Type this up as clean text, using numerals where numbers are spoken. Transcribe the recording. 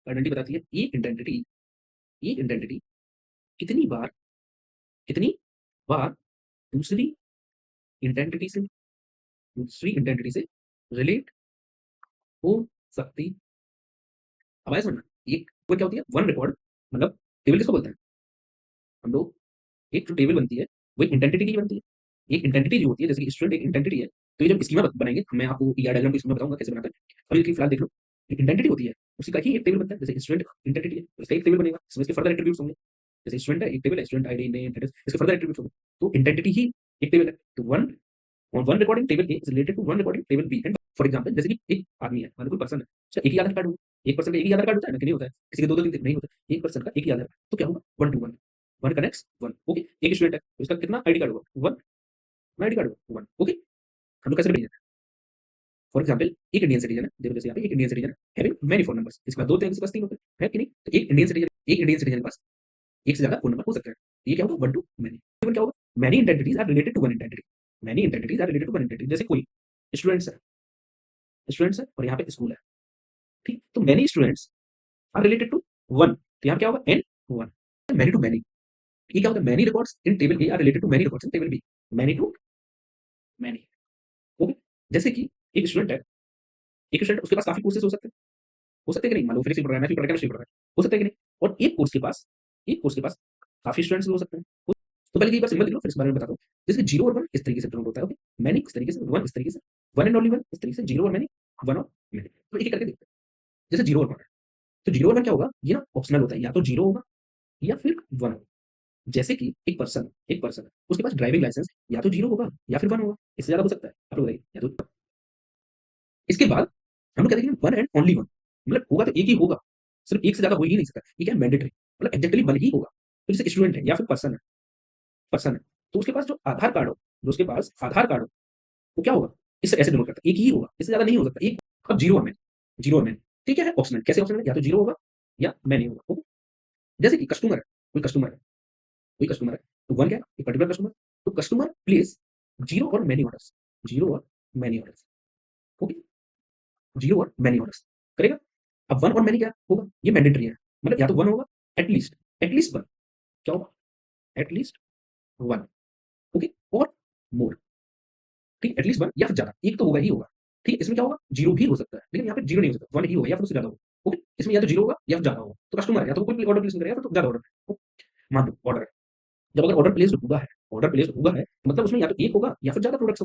Identity बताती है एक इंटेंटिटी कितनी बार दूसरी इंटेंटिटी से दूसरी इंटेंटिटी से रिलेट हो सकती। अब आया समझ में? एक वो क्या होती है? वन रिकॉर्ड मतलब टेबल किसको बोलते हैं? हम लोग एक जो टेबल बनती है, वो एक इंटेंटिटी की बनती है। एक इंटेंटिटी जो होती है, जैसे कि स्टूडेंट एक इंटेंटिटी है, तो ये जब स्कीमा बनाएँगे, मैं आपको ईआर डायग्राम की स्कीमा बताऊँगा कैसे बनाते हैं। अभी देखिए फिलहाल देख लो, एक इंटेंटिटी होती है, उसी का ही एक टेबल बनता है, जैसे स्टूडेंट इंटेंटिटी है, उसका एक टेबल बनेगा, इसमें इसके फर्दर एट्रिब्यूट्स होंगे। जैसे स्टूडेंट है, एक टेबल है, स्टूडेंट आईडी, नेम, एड्रेस, इसके फर्दर एट्रिब्यूट्स होंगे। तो इंटेंटिटी ही एक टेबल है। तो one recording table A is related to one recording table B and for example जैसे कि एक आदमी है, मान लो कोई पर्सन है, उसका एक ही आधार कार्ड होगा। एक पर्सन का एक ही आधार कार्ड होता है ना कि नहीं होता है? किसी के 2-2 3-3 नहीं होता है। एक पर्सन का एक ही आधार कार्ड, तो क्या होगा? 1 टू 1 1 कनेक्ट्स 1 ओके। एक स्टूडेंट है, उसका कितना आईडी कार्ड होगा? 1 आईडी कार्ड होगा 1 ओके। हम लोग कैसे बनाएंगे? फॉर एग्जांपल एक इंडियन सिटीजन है, देखो जैसे यहाँ पे एक इंडियन सिटीजन है हैविंग मेनी फोन नंबर्स, इसके बाद 2 थे, इसके पास 3 होते हैं, है कि नहीं? तो एक इंडियन सिटीजन के पास एक से ज्यादा फोन नंबर हो सकते हैं। तो ये क्या होगा? 1 टू मेनी। इवन क्या होगा? Many entities are related to one entity. Many entities are related to one entity. जैसे कोई स्टूडेंट्स है, और यहाँ पे स्कूल है, ठीक? तो many students are related to one, तो यहाँ क्या होगा? N one. Many to many, ये क्या होता है? Many records in table A are related to many records in table B. Many to many okay. जैसे कि एक स्टूडेंट उसके पास काफी कोर्सेज हो सकते हैं कि नहीं? मान लो फिजिक्स भी पढ़ रहा है, मैथ भी पढ़ रहा है, केमिस्ट्री भी पढ़ रहा है, हो सकता है कि नहीं? और एक कोर्स के पास काफी स्टूडेंट्स भी हो सकते हैं। तो पहले एक बार सिंबल देख लो, फिर इस बारे में बताता हूँ। जैसे जीरो और वन इस तरीके से डिनोट होता है, ओके। मैनी इस तरीके से, वन इस तरीके से, वन एंड ओनली वन इस तरीके से, जीरो और मैनी, वन और मैनी। तो एक-एक करके देखते हैं। जैसे जीरो और वन है, तो जीरो और वन क्या होगा? ये ना ऑप्शनल होता है, या तो जीरो होगा या फिर वन होगा। जैसे कि एक पर्सन है, उसके पास ड्राइविंग लाइसेंस या तो जीरो होगा या फिर वन होगा, इससे ज्यादा हो सकता है। आप लोग बताइए, या तो इसके बाद हम लोग क्या देखेंगे? वन एंड ओनली वन, मतलब होगा तो एक ही होगा, सिर्फ एक से ज्यादा हो ही नहीं सकता। ये क्या है? मैंडेटरी, मतलब एग्जैक्टली वन ही होगा। तो जैसे स्टूडेंट है या फिर पर्सन है, तो उसके पास जो आधार कार्ड हो, वो क्या होगा? इस ऐसे डिनोट करता है, एक ही होगा, इससे ज्यादा नहीं हो सकता। एक अब जीरो और मैन, ठीक है? ऑप्शनल, कैसे ऑप्शनल है? या तो जीरो होगा या मैन नहीं होगा, ओके। जैसे कि कोई कस्टमर है, तो वन क्या है? एक पर्टिकुलर कस्टमर, तो कस्टमर प्लेस जीरो और मैनी ऑर्डर्स, ओके। जीरो और मैनी ऑर्डर्स करेगा। अब वन और मैनी क्या होगा? ये मैंडेटरी है, मतलब या तो वन होगा, एटलीस्ट वन, क्या होगा? एटलीस्ट वन, ओके, और मोर, ठीक है? एटलीस्ट वन या फिर ज्यादा, एक तो होगा ही होगा, ठीक है? इसमें क्या होगा? जीरो भी हो सकता है, लेकिन यहाँ पे जीरो नहीं हो सकता, वन ही होगा या फिर उससे ज्यादा होगा, ओके। इसमें या तो जीरो होगा या फिर ज्यादा होगा। तो कस्टमर है, या तो कोई ऑर्डर प्लेस करेगा, तो ज्यादा ऑर्डर, मान लो ऑर्डर है। जब अगर ऑर्डर प्लेस्ड हुआ है, तो मतलब उसमें या तो एक होगा या फिर ज्यादा प्रोडक्ट्स